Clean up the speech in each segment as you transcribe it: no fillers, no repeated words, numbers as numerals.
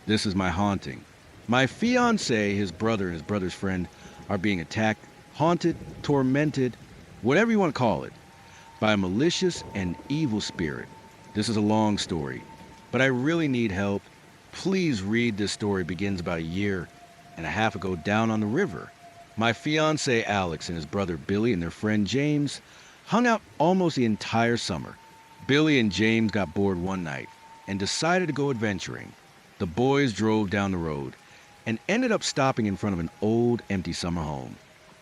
This is my haunting. My fiance, his brother, and his brother's friend are being attacked, haunted, tormented, whatever you want to call it, by a malicious and evil spirit. This is a long story, but I really need help. Please read this story. Begins about a year and a half ago down on the river. My fiance Alex and his brother Billy and their friend James hung out almost the entire summer. Billy and James got bored one night and decided to go adventuring. The boys drove down the road and ended up stopping in front of an old, empty summer home.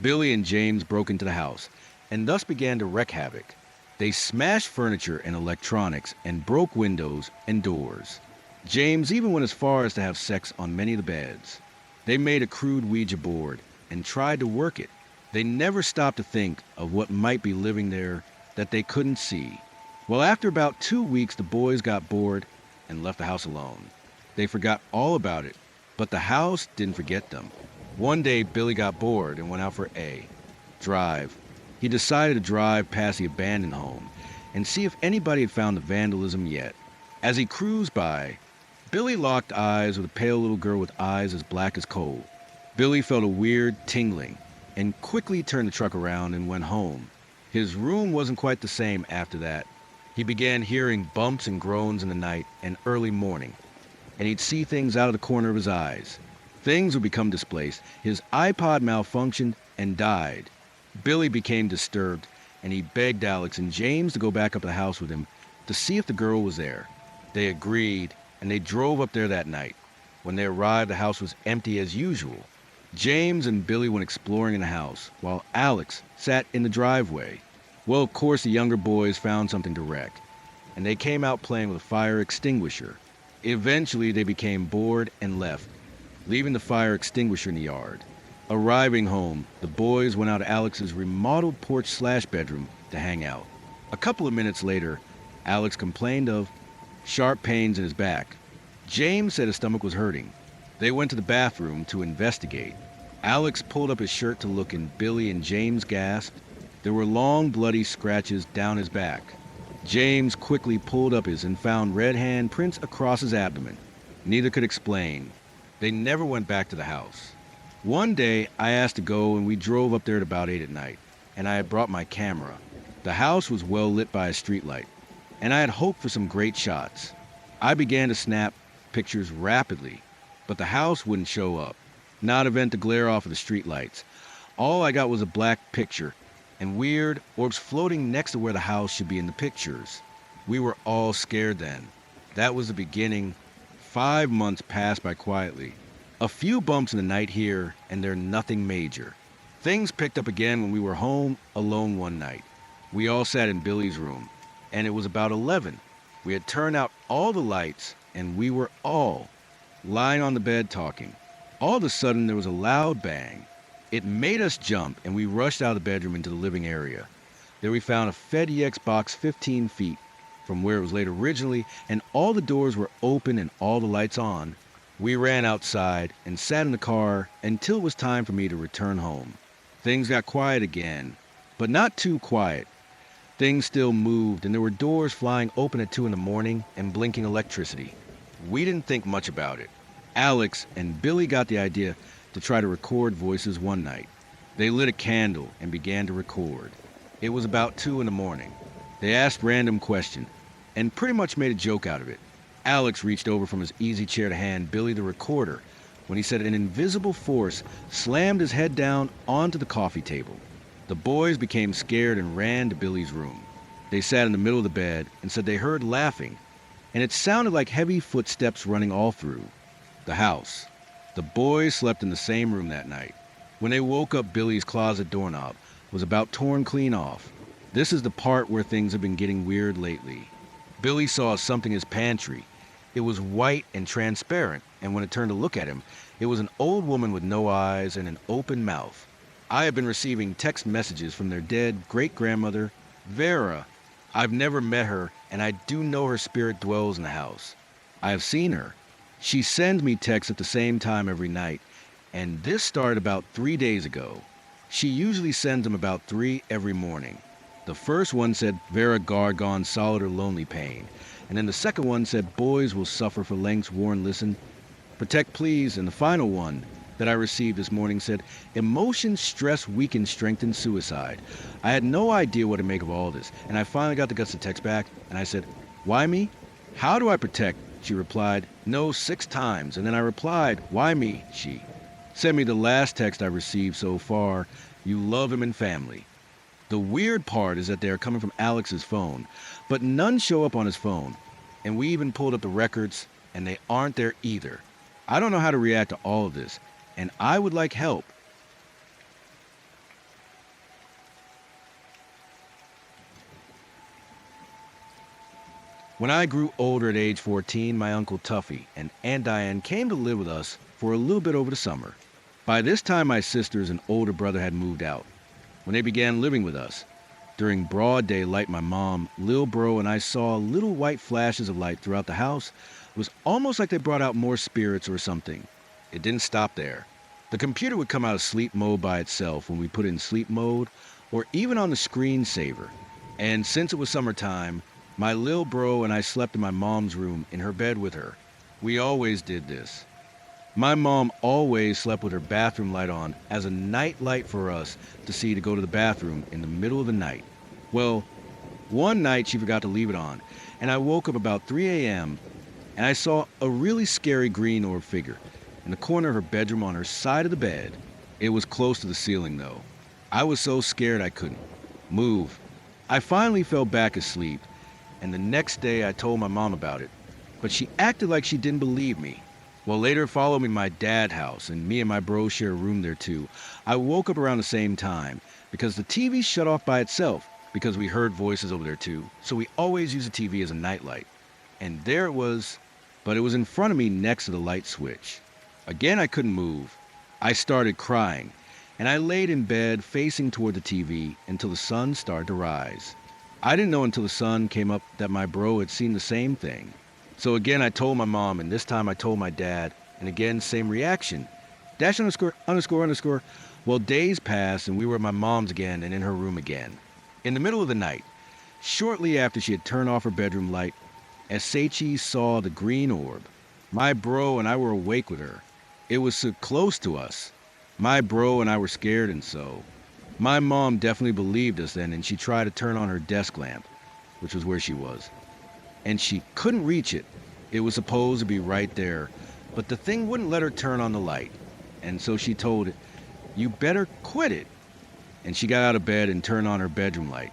Billy and James broke into the house and thus began to wreak havoc. They smashed furniture and electronics and broke windows and doors. James even went as far as to have sex on many of the beds. They made a crude Ouija board and tried to work it. They never stopped to think of what might be living there that they couldn't see. Well, after about 2 weeks, the boys got bored and left the house alone. They forgot all about it, but the house didn't forget them. One day, Billy got bored and went out for a drive. He decided to drive past the abandoned home and see if anybody had found the vandalism yet. As he cruised by, Billy locked eyes with a pale little girl with eyes as black as coal. Billy felt a weird tingling and quickly turned the truck around and went home. His room wasn't quite the same after that. He began hearing bumps and groans in the night and early morning, and he'd see things out of the corner of his eyes. Things would become displaced. His iPod malfunctioned and died. Billy became disturbed, and he begged Alex and James to go back up to the house with him to see if the girl was there. They agreed, and they drove up there that night. When they arrived, the house was empty as usual. James and Billy went exploring in the house, while Alex sat in the driveway. Well, of course, the younger boys found something to wreck, and they came out playing with a fire extinguisher. Eventually, they became bored and left, leaving the fire extinguisher in the yard. Arriving home, the boys went out to Alex's remodeled porch/bedroom to hang out. A couple of minutes later, Alex complained of sharp pains in his back. James said his stomach was hurting. They went to the bathroom to investigate. Alex pulled up his shirt to look, and Billy and James gasped. There were long, bloody scratches down his back. James quickly pulled up his and found red hand prints across his abdomen. Neither could explain. They never went back to the house. One day, I asked to go, and we drove up there at about 8 at night, and I had brought my camera. The house was well lit by a streetlight, and I had hoped for some great shots. I began to snap pictures rapidly, but the house wouldn't show up. Not a vent to glare off of the streetlights. All I got was a black picture and weird orbs floating next to where the house should be in the pictures. We were all scared then. That was the beginning. 5 months passed by quietly. A few bumps in the night here, and they're nothing major. Things picked up again when we were home alone one night. We all sat in Billy's room, and it was about 11. We had turned out all the lights, and we were all lying on the bed talking. All of a sudden, there was a loud bang. It made us jump, and we rushed out of the bedroom into the living area. There we found a FedEx box 15 feet from where it was laid originally, and all the doors were open and all the lights on. We ran outside and sat in the car until it was time for me to return home. Things got quiet again, but not too quiet. Things still moved, and there were doors flying open at 2 in the morning and blinking electricity. We didn't think much about it. Alex and Billy got the idea to try to record voices one night. They lit a candle and began to record. It was about 2 in the morning. They asked random questions and pretty much made a joke out of it. Alex reached over from his easy chair to hand Billy the recorder when he said an invisible force slammed his head down onto the coffee table. The boys became scared and ran to Billy's room. They sat in the middle of the bed and said they heard laughing, and it sounded like heavy footsteps running all through the house. The boys slept in the same room that night. When they woke up, Billy's closet doorknob was about torn clean off. This is the part where things have been getting weird lately. Billy saw something in his pantry. It was white and transparent, and when it turned to look at him, it was an old woman with no eyes and an open mouth. I have been receiving text messages from their dead great-grandmother, Vera. I've never met her, and I do know her spirit dwells in the house. I have seen her. She sends me texts at the same time every night, and this started about 3 days ago. She usually sends them about 3 every morning. The first one said Vera Gargon solid or lonely pain, and then the second one said boys will suffer for lengths worn listen Protect Please, and the final one that I received this morning said, emotion, stress, weaken, strengthen, suicide. I had no idea what to make of all this, and I finally got the guts to text back, and I said, why me? How do I protect? She replied, no, 6 times. And then I replied, why me? She sent me the last text I received so far. You love him and family. The weird part is that they are coming from Alex's phone, but none show up on his phone. And we even pulled up the records, and they aren't there either. I don't know how to react to all of this, and I would like help. When I grew older at age 14, my Uncle Tuffy and Aunt Diane came to live with us for a little bit over the summer. By this time, my sisters and older brother had moved out. When they began living with us, during broad daylight, my mom, Lil Bro, and I saw little white flashes of light throughout the house. It was almost like they brought out more spirits or something. It didn't stop there. The computer would come out of sleep mode by itself when we put it in sleep mode, or even on the screensaver. And since it was summertime, my Lil Bro and I slept in my mom's room in her bed with her. We always did this. My mom always slept with her bathroom light on as a night light for us to see to go to the bathroom in the middle of the night. Well, one night she forgot to leave it on, and I woke up about 3 a.m. and I saw a really scary green orb figure in the corner of her bedroom on her side of the bed. It was close to the ceiling though. I was so scared I couldn't move. I finally fell back asleep, and the next day I told my mom about it, but she acted like she didn't believe me. Well, later followed me to my dad's house, and me and my bro share a room there too. I woke up around the same time because the TV shut off by itself because we heard voices over there too. So we always use the TV as a nightlight. And there it was, but it was in front of me next to the light switch. Again, I couldn't move. I started crying, and I laid in bed facing toward the TV until the sun started to rise. I didn't know until the sun came up that my bro had seen the same thing. So again, I told my mom, and this time I told my dad, and again, same reaction. Dash underscore, underscore, underscore. Well, days passed, and we were at my mom's again and in her room again. In the middle of the night, shortly after she had turned off her bedroom light, Seichi saw the green orb. My bro and I were awake with her. It was so close to us. My bro and I were scared, and so my mom definitely believed us then, and she tried to turn on her desk lamp, which was where she was. And she couldn't reach it. It was supposed to be right there, but the thing wouldn't let her turn on the light. And so she told it, you better quit it. And she got out of bed and turned on her bedroom light.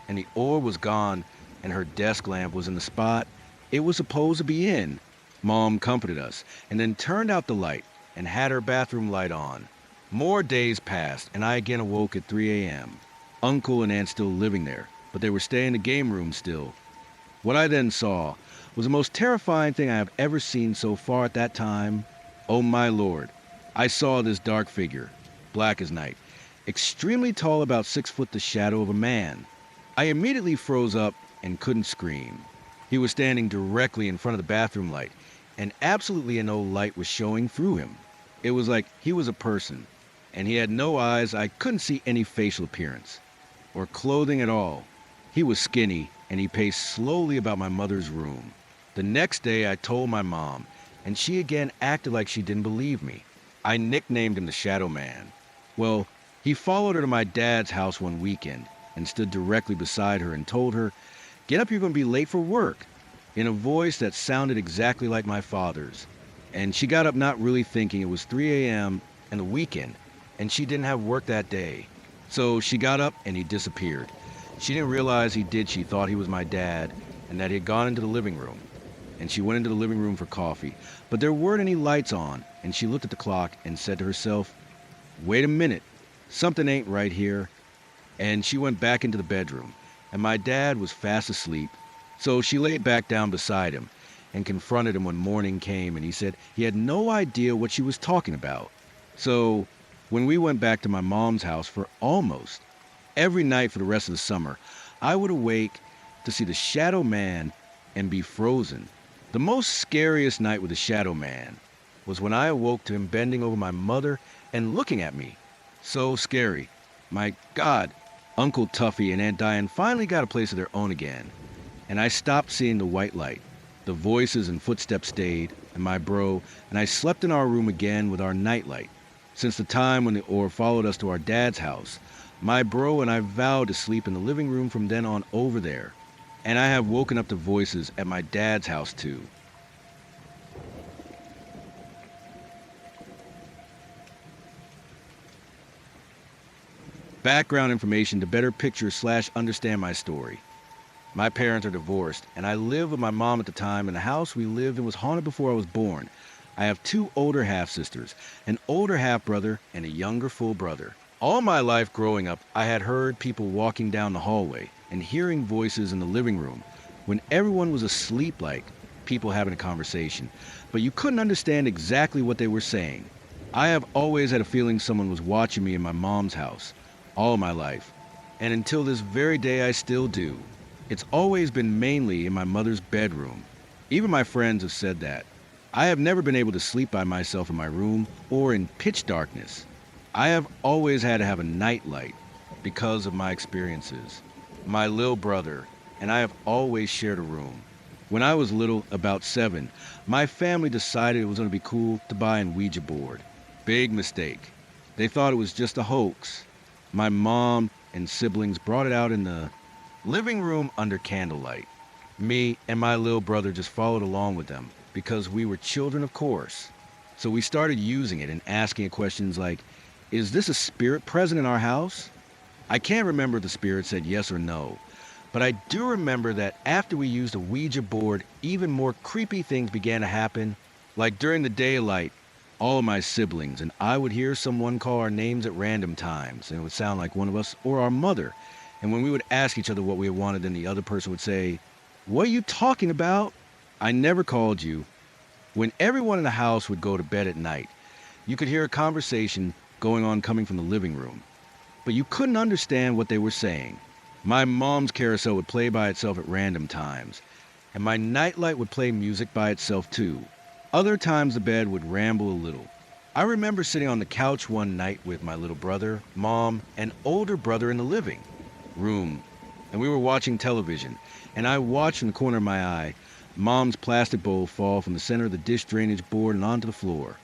And the orb was gone, and her desk lamp was in the spot it was supposed to be in. Mom comforted us, and then turned out the light and had her bathroom light on. More days passed, and I again awoke at 3 a.m. Uncle and Aunt still living there, but they were staying in the game room still. What I then saw was the most terrifying thing I have ever seen so far at that time. Oh my lord. I saw this dark figure, black as night, extremely tall, about 6 foot, the shadow of a man. I immediately froze up and couldn't scream. He was standing directly in front of the bathroom light, and absolutely no light was showing through him. It was like he was a person, and he had no eyes. I couldn't see any facial appearance or clothing at all. He was skinny, and he paced slowly about my mother's room. The next day I told my mom, and she again acted like she didn't believe me. I nicknamed him the Shadow Man. Well, he followed her to my dad's house one weekend and stood directly beside her and told her, get up, you're going to be late for work, in a voice that sounded exactly like my father's. And she got up not really thinking it was 3 a.m. and the weekend, and she didn't have work that day. So she got up and he disappeared. She didn't realize he did. She thought he was my dad and that he had gone into the living room. And she went into the living room for coffee, but there weren't any lights on, and she looked at the clock and said to herself, wait a minute, something ain't right here. And she went back into the bedroom, and my dad was fast asleep. So she laid back down beside him and confronted him when morning came, and he said he had no idea what she was talking about. So when we went back to my mom's house for almost every night for the rest of the summer, I would awake to see the Shadow Man and be frozen. The most scariest night with the Shadow Man was when I awoke to him bending over my mother and looking at me. So scary. My God, Uncle Tuffy and Aunt Diane finally got a place of their own again, and I stopped seeing the white light. The voices and footsteps stayed. and my bro, and I slept in our room again with our nightlight. Since the time when the Orr followed us to our dad's house, my bro and I vowed to sleep in the living room from then on over there. And I have woken up to voices at my dad's house too. Background information to better picture/understand my story. My parents are divorced, and I lived with my mom at the time, and the house we lived in was haunted before I was born. I have two older half-sisters, an older half-brother, and a younger full brother. All my life growing up, I had heard people walking down the hallway and hearing voices in the living room when everyone was asleep, like people having a conversation, but you couldn't understand exactly what they were saying. I have always had a feeling someone was watching me in my mom's house all my life, and until this very day I still do. It's always been mainly in my mother's bedroom. Even my friends have said that. I have never been able to sleep by myself in my room or in pitch darkness. I have always had to have a nightlight because of my experiences. My little brother and I have always shared a room. When I was little, about 7, my family decided it was going to be cool to buy an Ouija board. Big mistake. They thought it was just a hoax. My mom and siblings brought it out in the living room under candlelight. Me and my little brother just followed along with them because we were children, of course. So we started using it and asking it questions like, is this a spirit present in our house? I can't remember if the spirit said yes or no, but I do remember that after we used a Ouija board, even more creepy things began to happen. Like during the daylight, all of my siblings and I would hear someone call our names at random times, and it would sound like one of us or our mother. And when we would ask each other what we wanted, then the other person would say, "What are you talking about? I never called you." When everyone in the house would go to bed at night, you could hear a conversation going on coming from the living room, but you couldn't understand what they were saying. My mom's carousel would play by itself at random times, and my nightlight would play music by itself too. Other times the bed would ramble a little. I remember sitting on the couch one night with my little brother, mom, and older brother in the living room, and we were watching television, and I watched in the corner of my eye mom's plastic bowl fall from the center of the dish drainage board and onto the floor.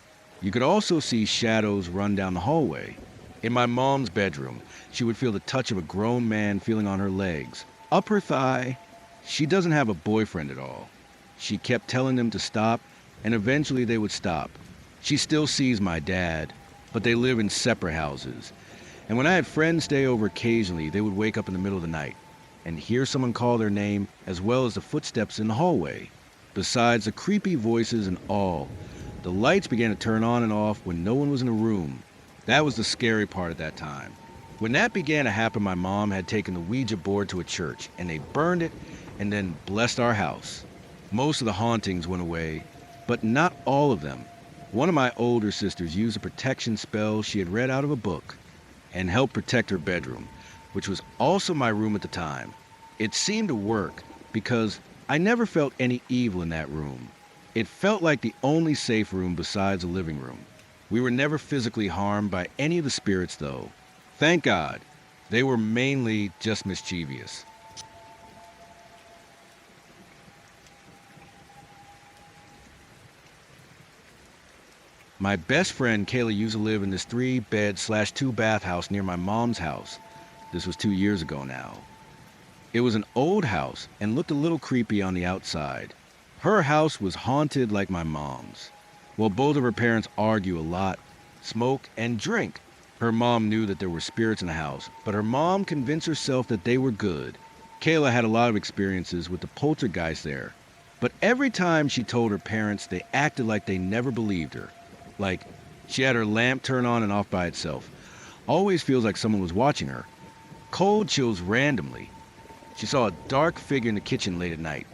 You could also see shadows run down the hallway. In my mom's bedroom, she would feel the touch of a grown man feeling on her legs, up her thigh. She doesn't have a boyfriend at all. She kept telling them to stop, and eventually they would stop. She still sees my dad, but they live in separate houses. And when I had friends stay over occasionally, they would wake up in the middle of the night and hear someone call their name, as well as the footsteps in the hallway. Besides the creepy voices and all, the lights began to turn on and off when no one was in the room. That was the scary part at that time. When that began to happen, my mom had taken the Ouija board to a church, and they burned it and then blessed our house. Most of the hauntings went away, but not all of them. One of my older sisters used a protection spell she had read out of a book and helped protect her bedroom, which was also my room at the time. It seemed to work because I never felt any evil in that room. It felt like the only safe room besides the living room. We were never physically harmed by any of the spirits though. Thank God. They were mainly just mischievous. My best friend Kayla used to live in this 3-bed/2-bath house near my mom's house. This was 2 years ago now. It was an old house and looked a little creepy on the outside. Her house was haunted like my mom's. Well, both of her parents argue a lot, smoke, and drink. Her mom knew that there were spirits in the house, but her mom convinced herself that they were good. Kayla had a lot of experiences with the poltergeist there, but every time she told her parents, they acted like they never believed her. Like, she had her lamp turn on and off by itself. Always feels like someone was watching her. Cold chills randomly. She saw a dark figure in the kitchen late at night.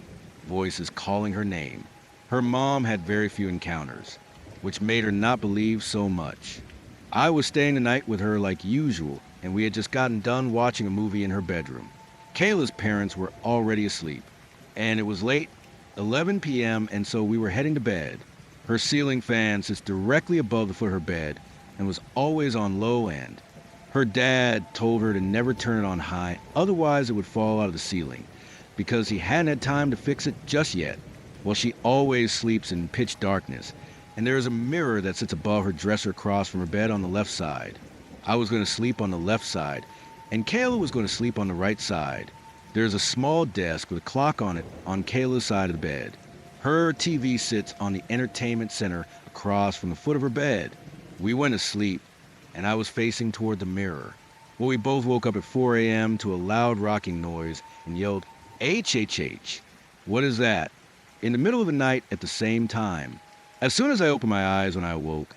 Voices calling her name. Her mom had very few encounters, which made her not believe so much. I was staying the night with her like usual, and we had just gotten done watching a movie in her bedroom. Kayla's parents were already asleep, and it was late, 11 p.m., and so we were heading to bed. Her ceiling fan sits directly above the foot of her bed and was always on low end. Her dad told her to never turn it on high, otherwise it would fall out of the ceiling, because he hadn't had time to fix it just yet. Well, she always sleeps in pitch darkness, and there is a mirror that sits above her dresser across from her bed on the left side. I was going to sleep on the left side, and Kayla was going to sleep on the right side. There's a small desk with a clock on it on Kayla's side of the bed. Her TV sits on the entertainment center across from the foot of her bed. We went to sleep, and I was facing toward the mirror. Well, we both woke up at 4 a.m. to a loud rocking noise and yelled, HHH. What is that? In the middle of the night at the same time. As soon as I opened my eyes when I awoke,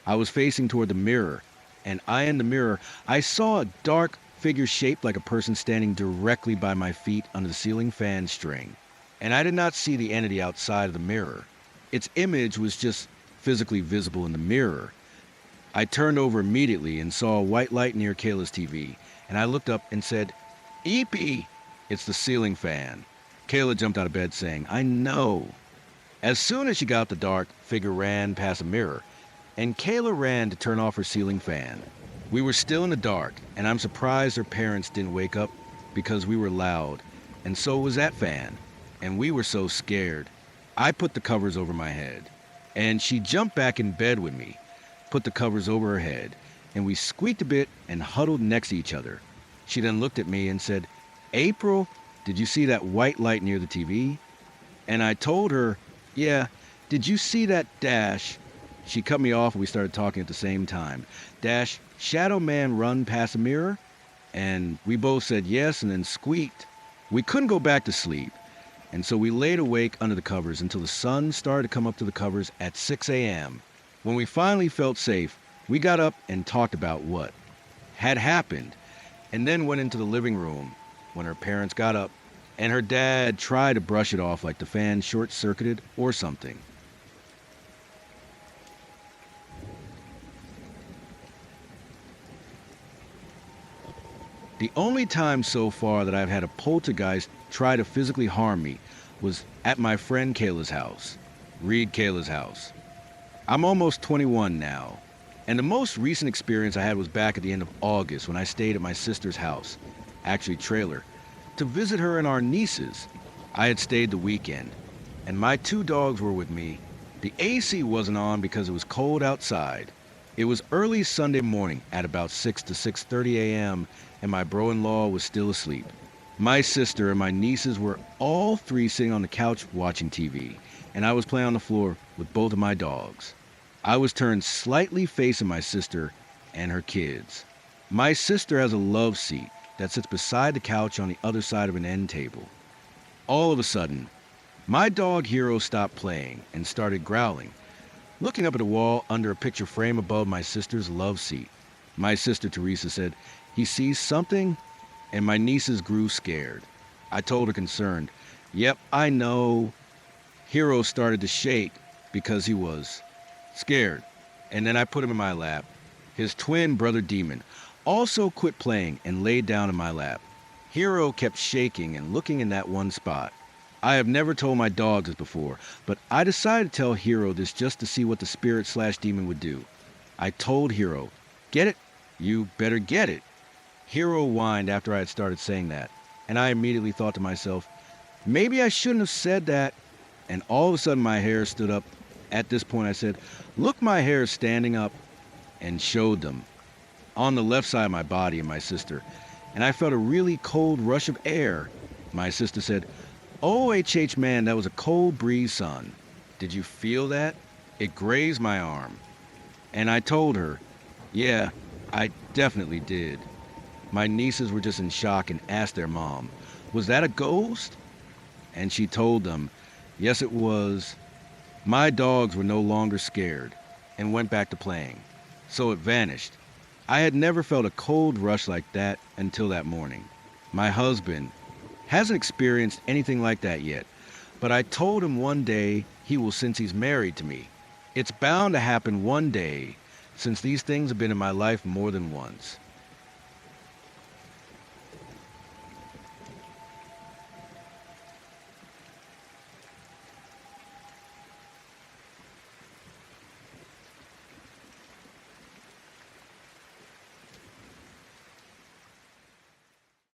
I was facing toward the mirror, and in the mirror, I saw a dark figure shaped like a person standing directly by my feet under the ceiling fan string. And I did not see the entity outside of the mirror. Its image was just physically visible in the mirror. I turned over immediately and saw a white light near Kayla's TV, and I looked up and said, Eepy! It's the ceiling fan. Kayla jumped out of bed saying, I know. As soon as she got out the dark, figure ran past a mirror, and Kayla ran to turn off her ceiling fan. We were still in the dark, and I'm surprised her parents didn't wake up because we were loud, and so was that fan, and we were so scared. I put the covers over my head, and she jumped back in bed with me, put the covers over her head, and we squeaked a bit and huddled next to each other. She then looked at me and said, April, did you see that white light near the TV? And I told her, yeah, did you see that dash? She cut me off and we started talking at the same time. Dash, shadow man run past a mirror? And we both said yes and then squeaked. We couldn't go back to sleep, and so we laid awake under the covers until the sun started to come up to the covers at 6 a.m. When we finally felt safe, we got up and talked about what had happened, and then went into the living room when her parents got up, and her dad tried to brush it off like the fan short-circuited or something. The only time so far that I've had a poltergeist try to physically harm me was at my friend Kayla's house, Reed Kayla's house. I'm almost 21 now, and the most recent experience I had was back at the end of August when I stayed at my sister's house, actually trailer, to visit her and our nieces. I had stayed the weekend, and my 2 dogs were with me. The AC wasn't on because it was cold outside. It was early Sunday morning at about 6 to 6:30 a.m., and my bro-in-law was still asleep. My sister and my nieces were all 3 sitting on the couch watching TV, and I was playing on the floor with both of my dogs. I was turned slightly facing my sister and her kids. My sister has a love seat that sits beside the couch on the other side of an end table. All of a sudden, my dog Hero stopped playing and started growling, looking up at the wall under a picture frame above my sister's love seat. My sister Teresa said, he sees something, and my nieces grew scared. I told her concerned, yep, I know. Hero started to shake because he was scared, and then I put him in my lap. His twin brother Demon also quit playing and laid down in my lap. Hero kept shaking and looking in that one spot. I have never told my dogs this before, but I decided to tell Hero this just to see what the spirit/demon would do. I told Hero, get it? You better get it. Hero whined after I had started saying that, and I immediately thought to myself, maybe I shouldn't have said that. And all of a sudden my hair stood up. At this point I said, look, my hair is standing up, and showed them on the left side of my body and my sister, and I felt a really cold rush of air. My sister said, oh, HH man, that was a cold breeze, son. Did you feel that? It grazed my arm. And I told her, yeah, I definitely did. My nieces were just in shock and asked their mom, was that a ghost? And she told them, yes, it was. My dogs were no longer scared and went back to playing, so it vanished. I had never felt a cold rush like that until that morning. My husband hasn't experienced anything like that yet, but I told him one day he will since he's married to me. It's bound to happen one day since these things have been in my life more than once.